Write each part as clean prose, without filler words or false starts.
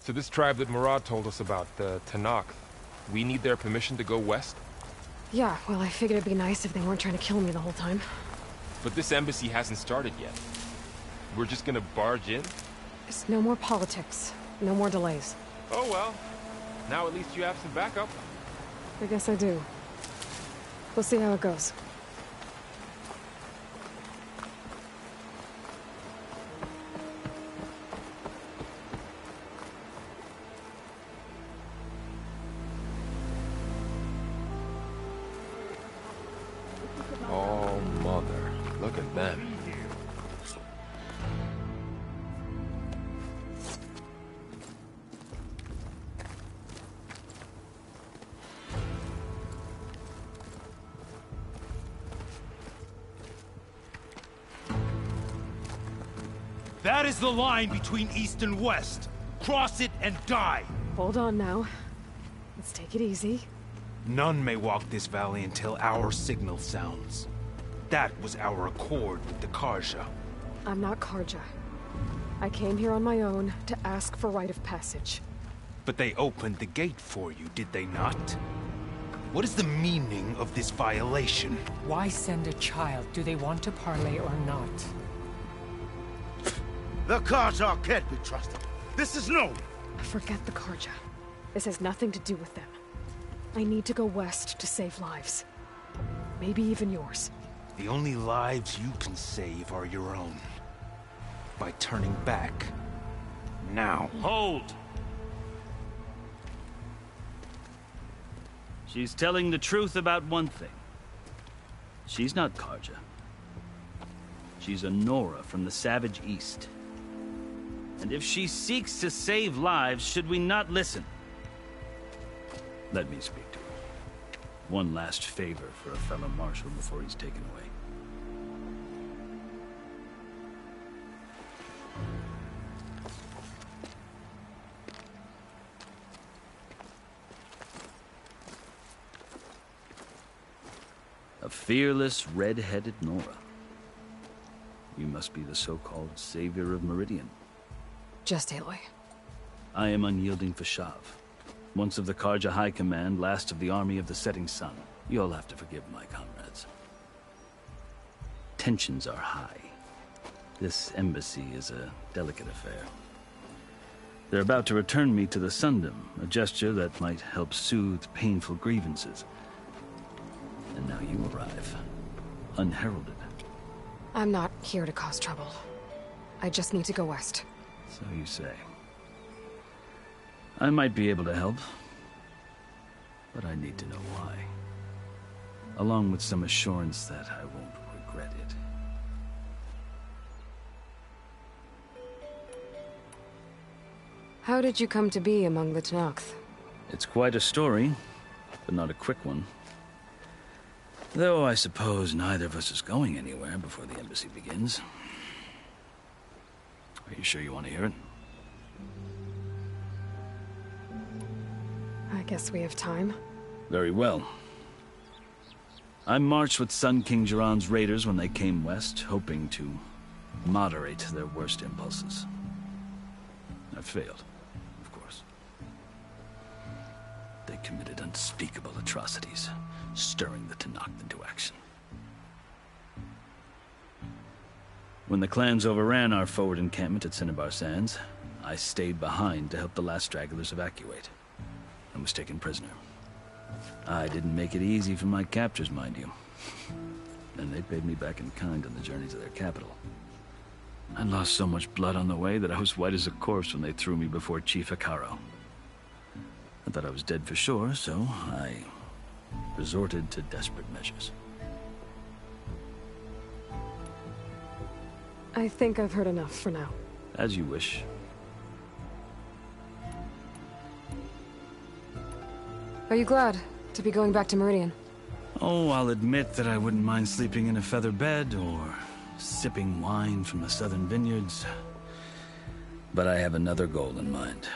So this tribe that Murad told us about, the Tanakh, we need their permission to go west? Yeah, well, I figured it'd be nice if they weren't trying to kill me the whole time. But this embassy hasn't started yet. We're just gonna barge in? It's no more politics. No more delays. Oh well. Now at least you have some backup. I guess I do. We'll see how it goes. Oh, mother. Look at them. That is the line between East and West. Cross it and die. Hold on now. Let's take it easy. None may walk this valley until our signal sounds. That was our accord with the Karja. I'm not Karja. I came here on my own to ask for rite of passage. But they opened the gate for you, did they not? What is the meaning of this violation? Why send a child? Do they want to parley or not? The Karja can't be trusted. This is known. Forget the Karja. This has nothing to do with them. I need to go west to save lives. Maybe even yours. The only lives you can save are your own. By turning back. Now. Hold! She's telling the truth about one thing. She's not Karja. She's a Nora from the Savage East. And if she seeks to save lives, should we not listen? Let me speak to her. One last favor for a fellow marshal before he's taken away. A fearless, red-headed Nora. You must be the so-called savior of Meridian. Just Aloy. I am unyielding Fashav. Once of the Karja High Command, last of the army of the setting sun. You'll have to forgive my comrades. Tensions are high. This embassy is a delicate affair. They're about to return me to the Sundom, a gesture that might help soothe painful grievances. And now you arrive, unheralded. I'm not here to cause trouble. I just need to go west. So you say. I might be able to help, but I need to know why. Along with some assurance that I won't regret it. How did you come to be among the Tanakh? It's quite a story, but not a quick one. Though I suppose neither of us is going anywhere before the embassy begins. Are you sure you want to hear it? I guess we have time. Very well. I marched with Sun King Jiran's raiders when they came west, hoping to moderate their worst impulses. I failed, of course. They committed unspeakable atrocities, stirring the Tanakh into action. When the clans overran our forward encampment at Cinnabar Sands, I stayed behind to help the last stragglers evacuate, and was taken prisoner. I didn't make it easy for my captors, mind you. And they paid me back in kind on the journey to their capital. I lost so much blood on the way that I was white as a corpse when they threw me before Chief Hikaru. I thought I was dead for sure, so I resorted to desperate measures. I think I've heard enough for now. As you wish. Are you glad to be going back to Meridian? Oh, I'll admit that I wouldn't mind sleeping in a feather bed or sipping wine from the southern vineyards. But I have another goal in mind.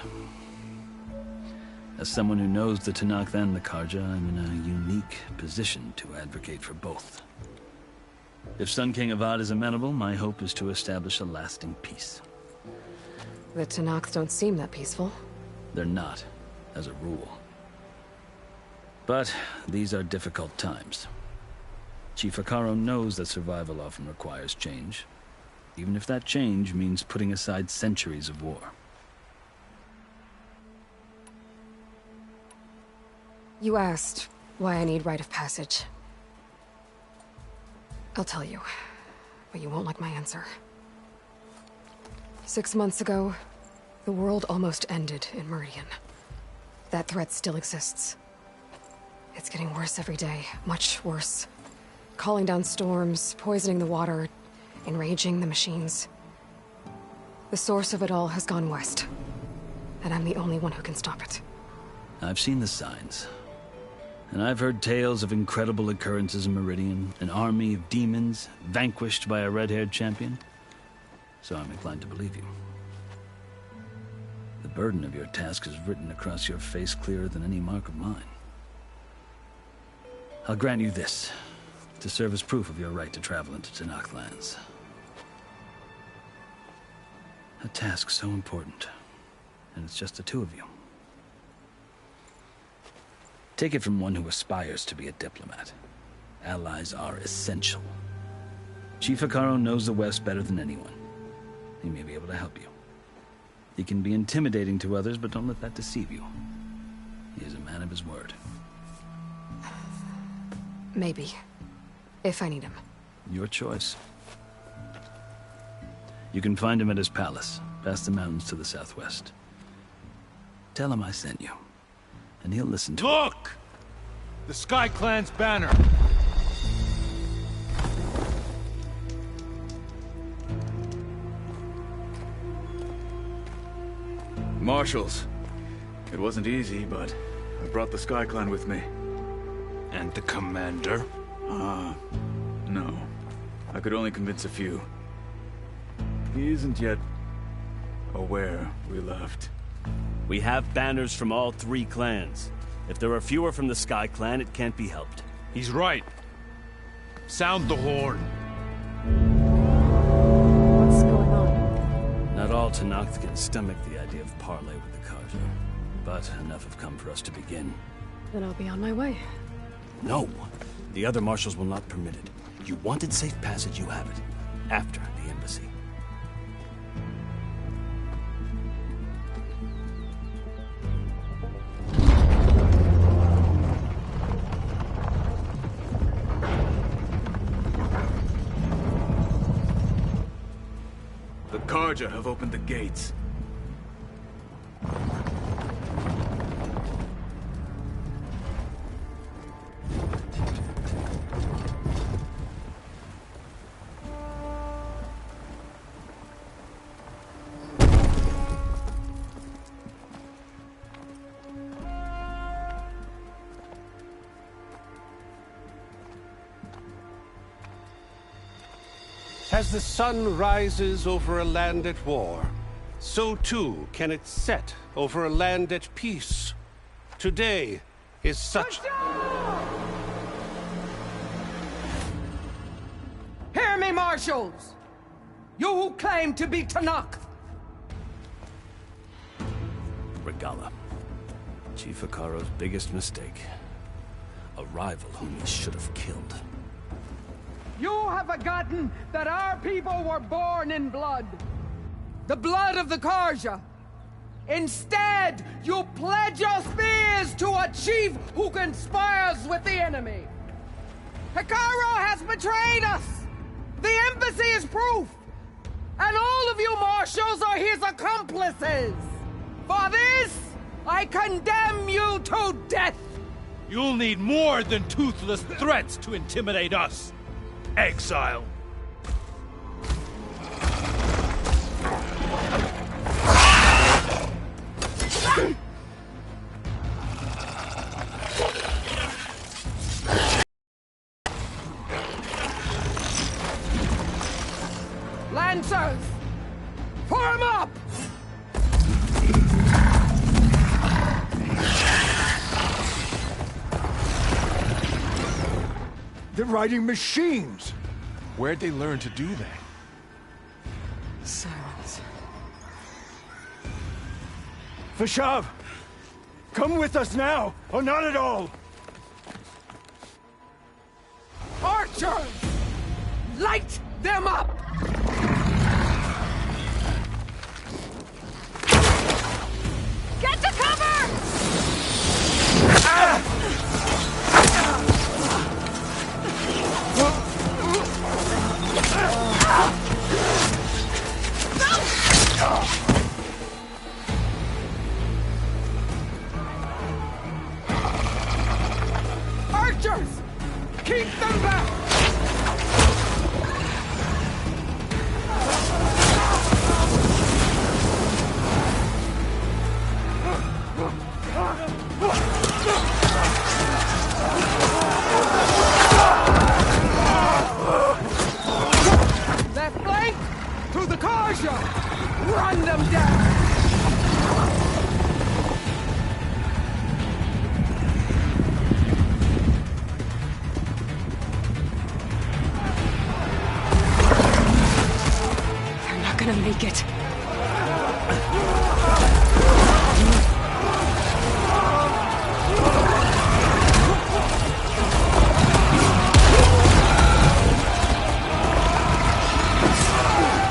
As someone who knows the Tanakh and the Karja, I'm in a unique position to advocate for both. If Sun King Avad is amenable, my hope is to establish a lasting peace. The Tanakh don't seem that peaceful. They're not, as a rule. But these are difficult times. Chief Hikaru knows that survival often requires change, even if that change means putting aside centuries of war. You asked why I need rite of passage. I'll tell you, but you won't like my answer. 6 months ago, the world almost ended in Meridian. That threat still exists. It's getting worse every day, much worse. Calling down storms, poisoning the water, enraging the machines. The source of it all has gone west, and I'm the only one who can stop it. I've seen the signs. And I've heard tales of incredible occurrences in Meridian, an army of demons vanquished by a red-haired champion. So I'm inclined to believe you. The burden of your task is written across your face clearer than any mark of mine. I'll grant you this, to serve as proof of your right to travel into Tenakth lands. A task so important, and it's just the two of you. Take it from one who aspires to be a diplomat. Allies are essential. Chief Hikaru knows the West better than anyone. He may be able to help you. He can be intimidating to others, but don't let that deceive you. He is a man of his word. Maybe. If I need him. Your choice. You can find him at his palace, past the mountains to the southwest. Tell him I sent you, and he'll listen to it. Look! The Sky Clan's banner! Marshals. It wasn't easy, but I brought the Sky Clan with me. And the commander? No. I could only convince a few. He isn't yet aware we left. We have banners from all 3 clans. If there are fewer from the Sky Clan, it can't be helped. He's right. Sound the horn. What's going on? Not all Tenakth can stomach the idea of parley with the Carja, but enough have come for us to begin. Then I'll be on my way. No! The other marshals will not permit it. You wanted safe passage, you have it. After the embassy. The Carja have opened the gates. As the sun rises over a land at war, so too can it set over a land at peace. Today is such... Hear me, marshals! You who claim to be Tenakth! Regala. Chief Hikaru's biggest mistake. A rival whom he should have killed. You have forgotten that our people were born in blood. The blood of the Carja. Instead, you pledge your spears to a chief who conspires with the enemy. Hikaru has betrayed us. The embassy is proof. And all of you marshals are his accomplices. For this, I condemn you to death. You'll need more than toothless threats to intimidate us. Exile. Lancers, form up! They're riding machines! Where'd they learn to do that? Silence. Vashav! Come with us now, or not at all! Archers! Light them up! Get to cover! Archers! Keep them back! Left flank! To the Karja! Run them down! They're not gonna make it.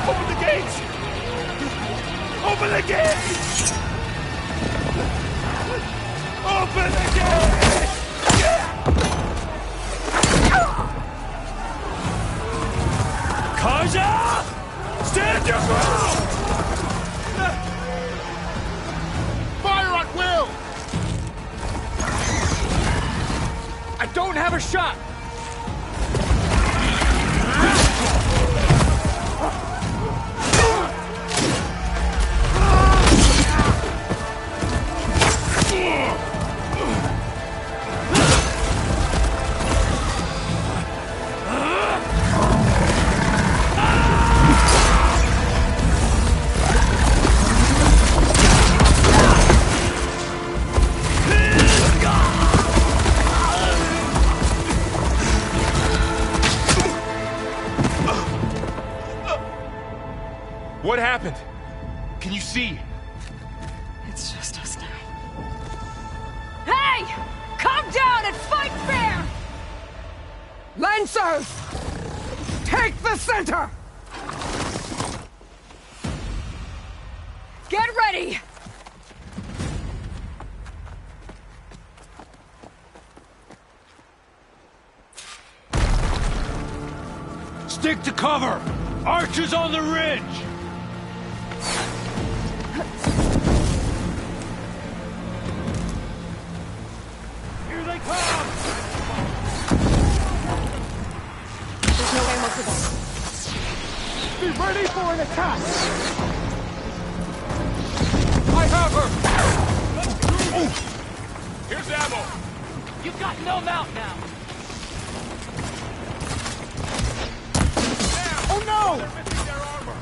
Open the gates! Open the gates! Open the gates! Kaja! Stand your ground! Fire at will! I don't have a shot! What happened? Can you see? It's just us now. Hey! Calm down and fight fair! Lancers! Take the center! Get ready! Stick to cover! Archers on the ridge! Here they come! There's no ammo for them. Be ready for an attack! I have her! Here's ammo! You've got no mount now! Oh no! They're missing their armor!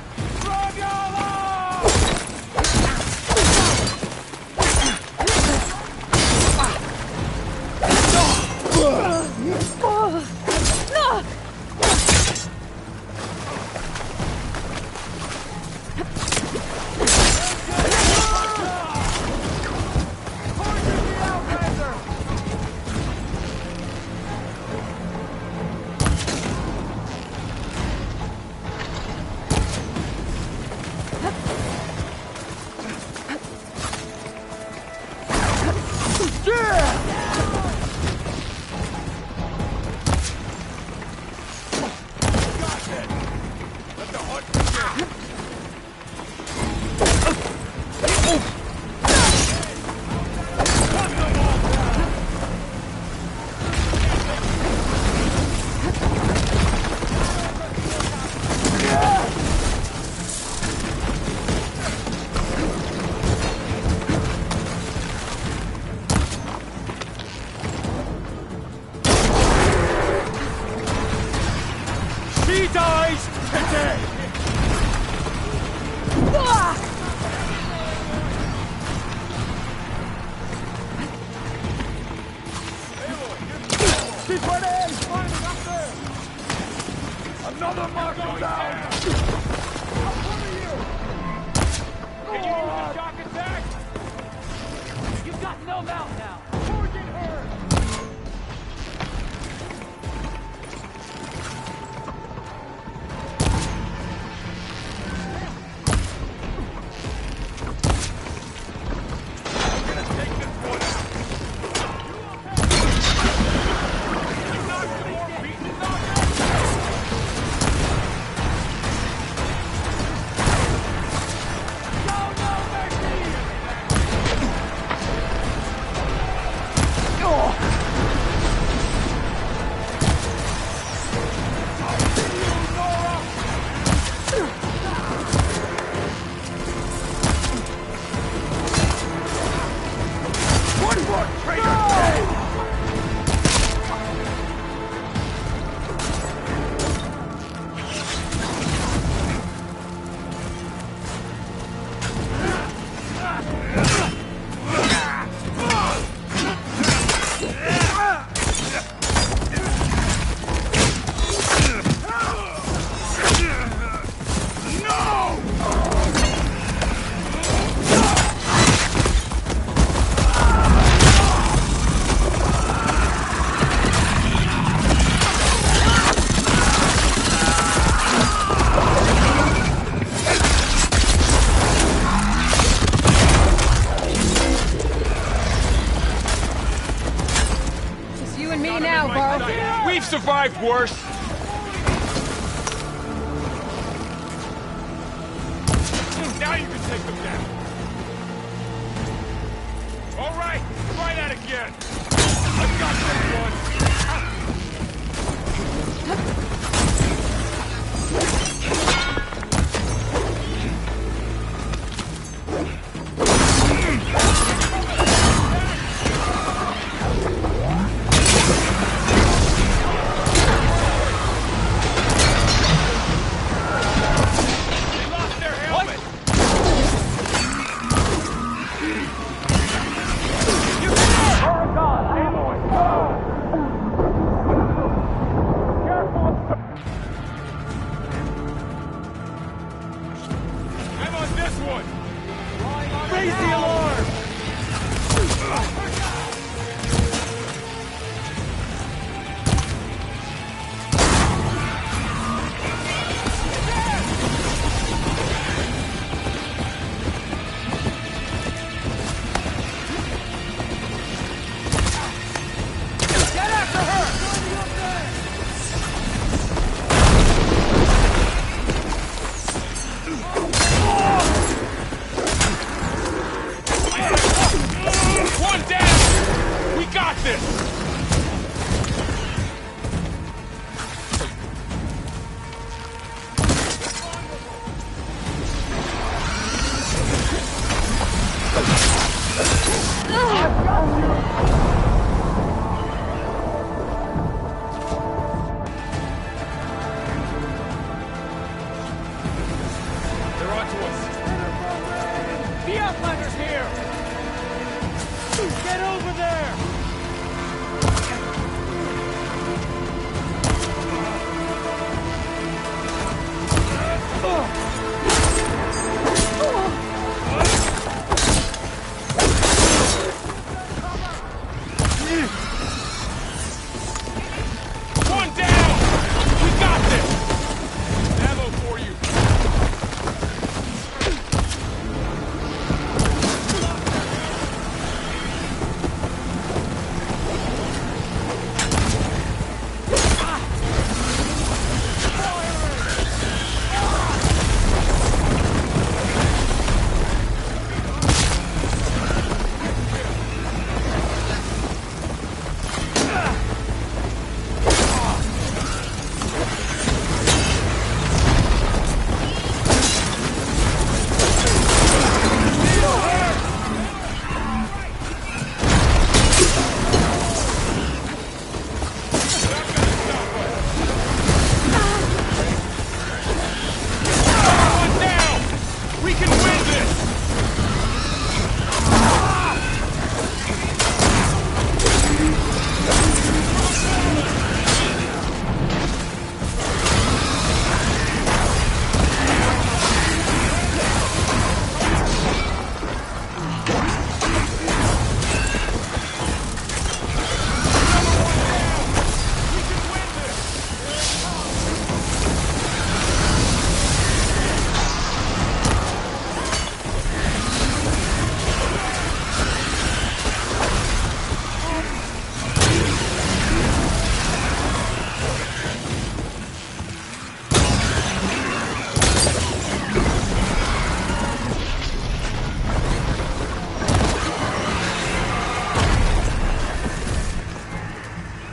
Another marker down! Can you use a shock attack? You've got got no mount now. We've survived worse. Now you can take them down. All right, try that again. I've got this one.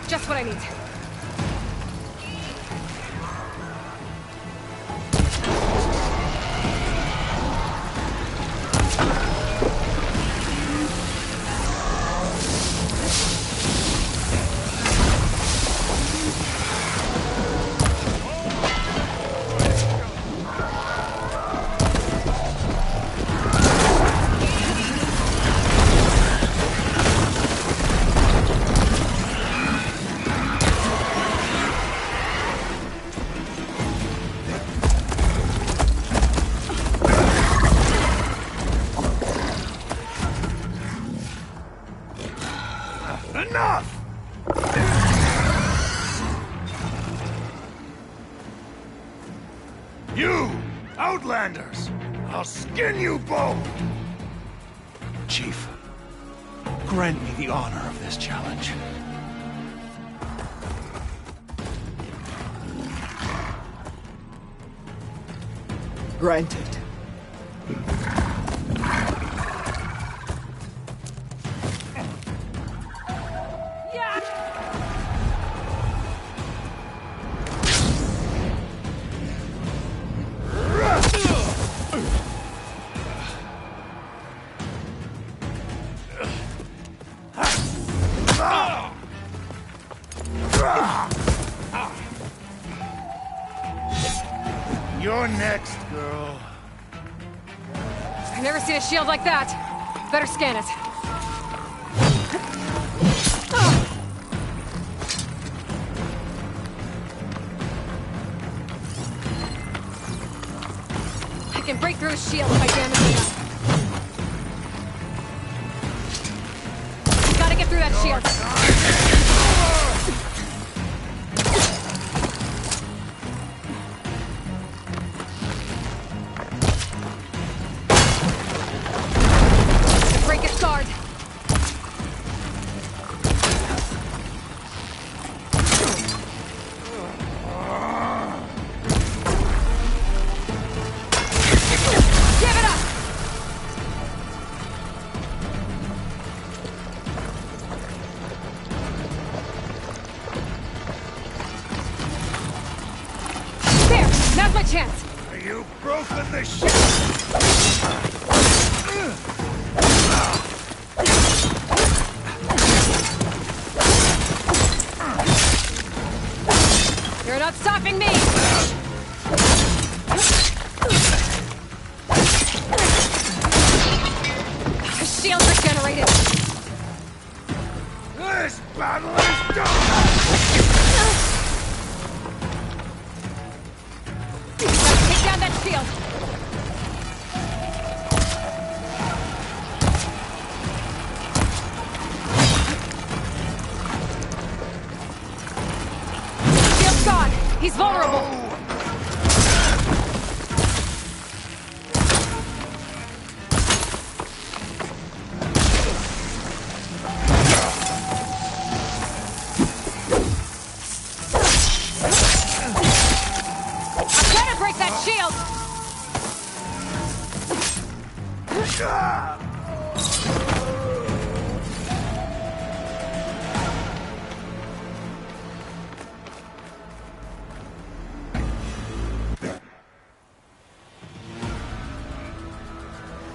Just what I need. Enough! You, Outlanders! I'll skin you both! Chief, grant me the honor of this challenge. Granted. You're next, girl. I've never seen a shield like that. Better scan it. I can break through his shield if I damage it enough. Gotta get through that shield. Break its guard. Give it up! There! Now's my chance! You've broken the shit! You're not stopping me! The shields regenerated! This battle is done! Take down that shield! Shield's gone! He's vulnerable! I'm trying to break that shield!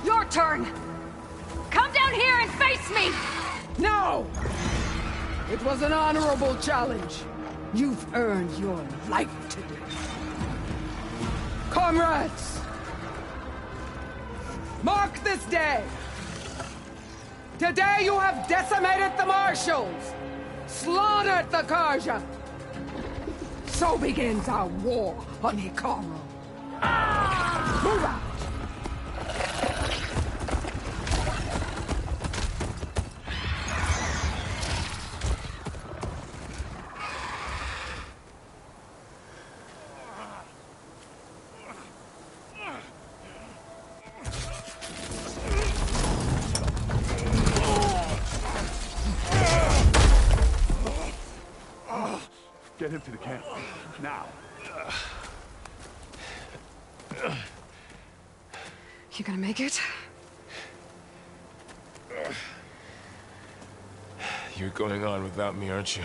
Your turn! Come down here and face me! No! It was an honorable challenge. You've earned your life today. Comrades! Mark this day! Today you have decimated the Marshals! Slaughtered the Karja! So begins our war on Hikaru. Move out! Get him to the camp. Now. You gonna make it? You're going on without me, aren't you?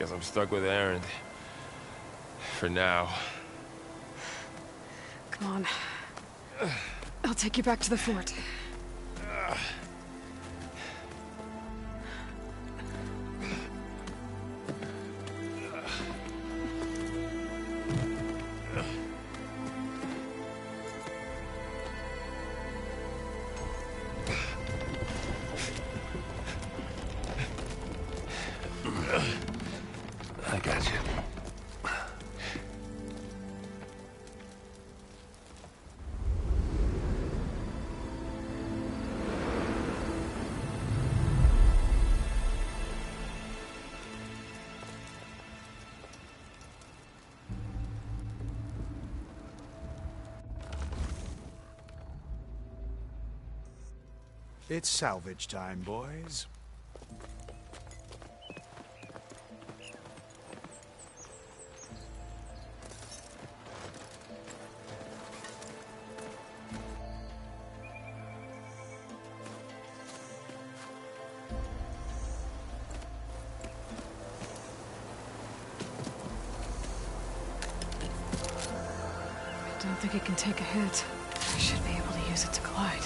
Guess I'm stuck with Aaron. For now. Come on. I'll take you back to the fort. I got you. It's salvage time, boys. I don't think it can take a hit. I should be able to use it to glide.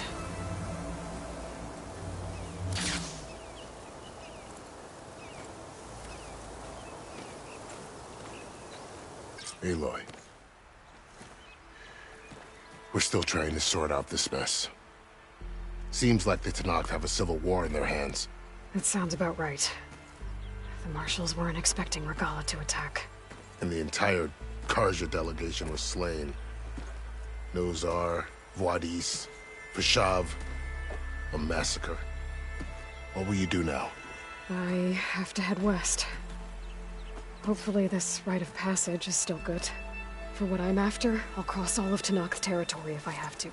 Aloy. We're still trying to sort out this mess. Seems like the Tenakth have a civil war in their hands. That sounds about right. The Marshals weren't expecting Regala to attack. And the entire Karja delegation was slain. Nozar, Vuadis, Vashav. A massacre. What will you do now? I have to head west. Hopefully this rite of passage is still good. For what I'm after, I'll cross all of Tenakth territory if I have to.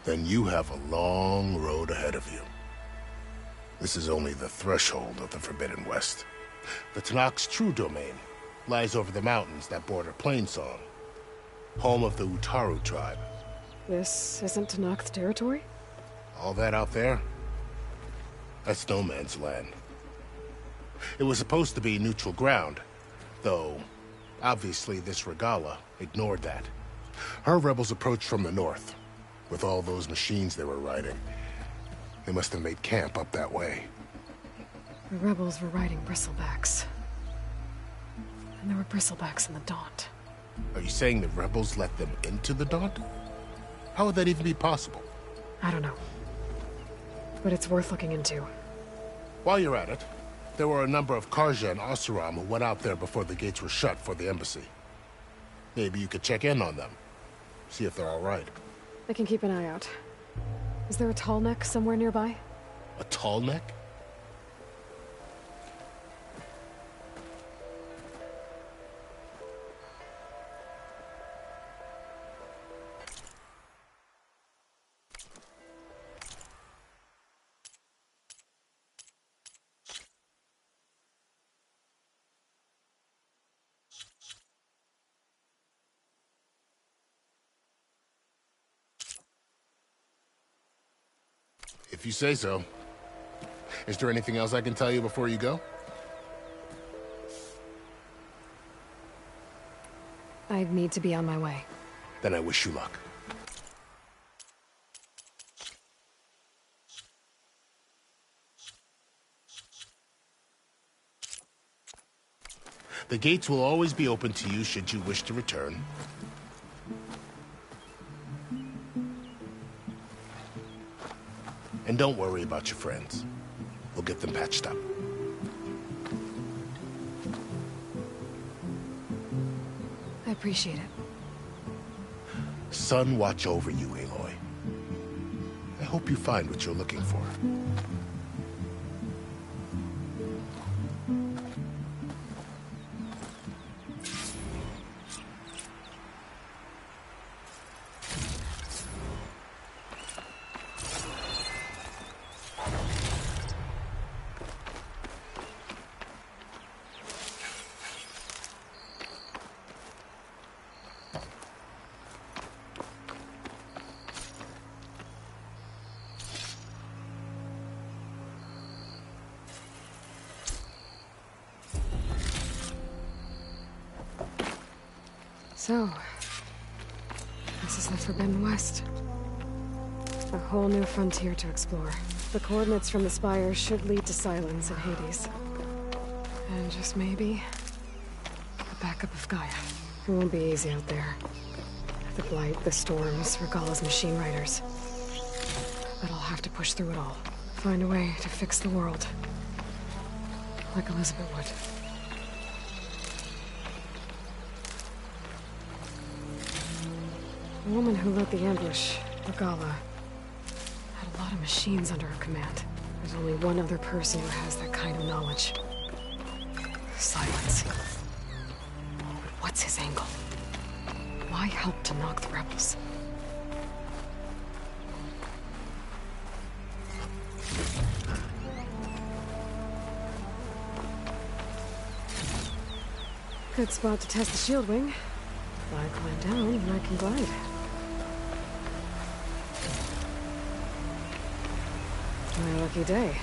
Then you have a long road ahead of you. This is only the threshold of the Forbidden West. The Tenakth's true domain lies over the mountains that border Plainsong, home of the Utaru tribe. This isn't Tenakth territory? All that out there? That's no man's land. It was supposed to be neutral ground, though obviously this Regala ignored that. Her rebels approached from the north, with all those machines they were riding. They must have made camp up that way. The rebels were riding bristlebacks. And there were bristlebacks in the Daunt. Are you saying the rebels let them into the Daunt? How would that even be possible? I don't know. But it's worth looking into. While you're at it, there were a number of Karja and Oseram who went out there before the gates were shut for the embassy. Maybe you could check in on them. See if they're all right. I can keep an eye out. Is there a tall neck somewhere nearby? A tall neck? If you say so. Is there anything else I can tell you before you go? I need to be on my way. Then I wish you luck. The gates will always be open to you should you wish to return. And don't worry about your friends. We'll get them patched up. I appreciate it. Sun watch over you, Aloy. I hope you find what you're looking for. So, this is the Forbidden West. A whole new frontier to explore. The coordinates from the spires should lead to Silence and Hades. And just maybe, the backup of Gaia. It won't be easy out there. The Blight, the Storms, Regalla's machine riders. But I'll have to push through it all. Find a way to fix the world. Like Elizabeth would. The woman who led the ambush, Regalla, had a lot of machines under her command. There's only one other person who has that kind of knowledge. Silence. But what's his angle? Why help to knock the rebels? Good spot to test the shield wing. If I climb down, then I can glide. My lucky day.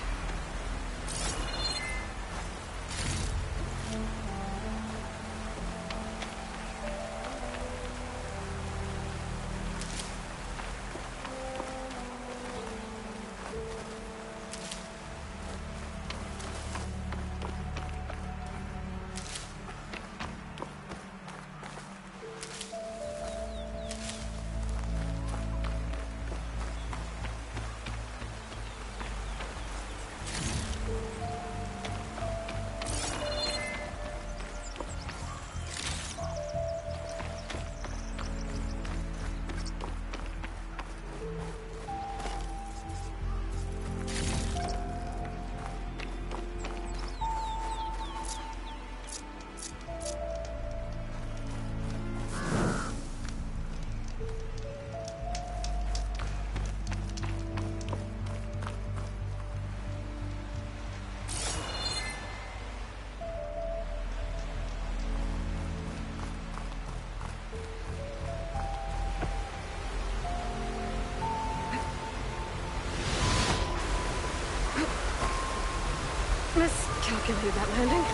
Miscalculated that landing.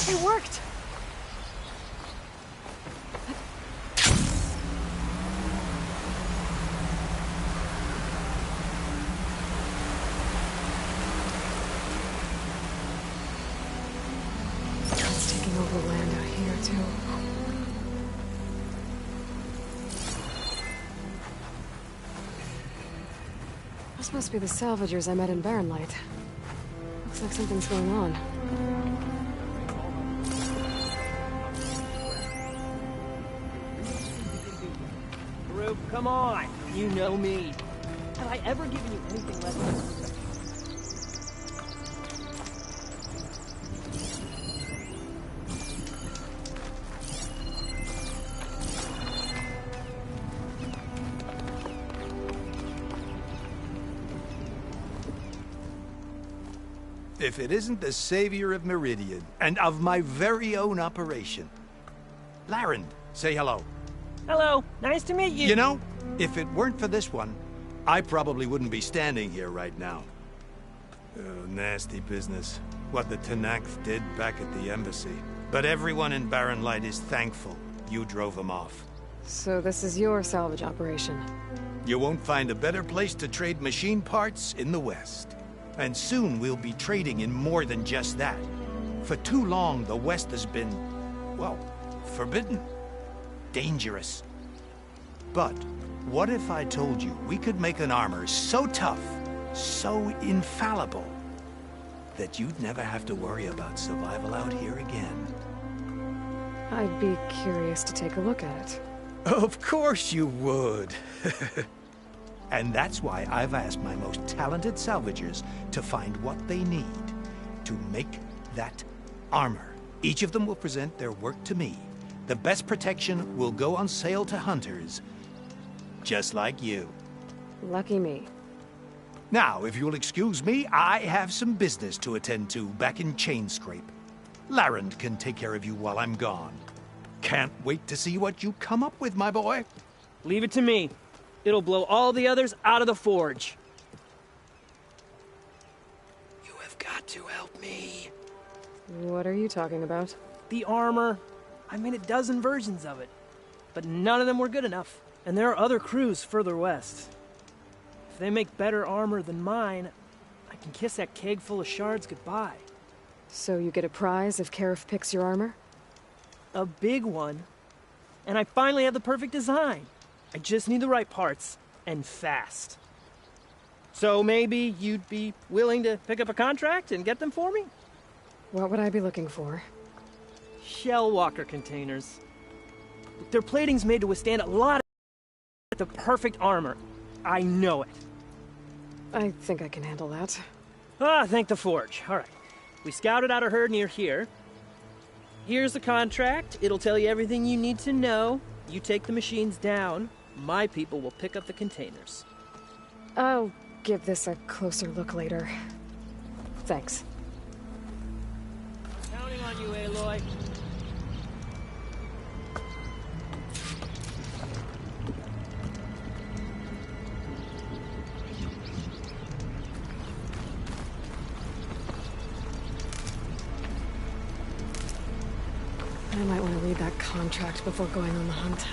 It worked! It's taking over land out here, too. This must be the salvagers I met in Barren Light. Looks like something's going on. Come on, you know me. Have I ever given you anything less than... If it isn't the savior of Meridian, and of my very own operation. Laren, say hello. Hello, nice to meet you. You know, if it weren't for this one, I probably wouldn't be standing here right now. Nasty business. What the Tenakth did back at the embassy. But everyone in Barren Light is thankful you drove them off. So this is your salvage operation? You won't find a better place to trade machine parts in the West. And soon we'll be trading in more than just that. For too long, the West has been, well, forbidden. Dangerous. But what if I told you we could make an armor so tough, so infallible, that you'd never have to worry about survival out here again? I'd be curious to take a look at it. Of course you would. And that's why I've asked my most talented salvagers to find what they need to make that armor. Each of them will present their work to me, the best protection will go on sale to hunters, just like you. Lucky me. Now, if you'll excuse me, I have some business to attend to back in Chainscrape. Larend can take care of you while I'm gone. Can't wait to see what you come up with, my boy. Leave it to me. It'll blow all the others out of the forge. You have got to help me. What are you talking about? The armor. I made a dozen versions of it, but none of them were good enough. And there are other crews further west. If they make better armor than mine, I can kiss that keg full of shards goodbye. So you get a prize if Karif picks your armor? A big one. And I finally have the perfect design. I just need the right parts, and fast. So maybe you'd be willing to pick up a contract and get them for me? What would I be looking for? Shell walker containers. Their plating's made to withstand a lot of the perfect armor. I know it. I think I can handle that. Ah, thank the forge. All right. We scouted out a herd near here. Here's the contract. It'll tell you everything you need to know. You take the machines down. My people will pick up the containers. I'll give this a closer look later. Thanks. Counting on you, Aloy. I might want to read that contract before going on the hunt.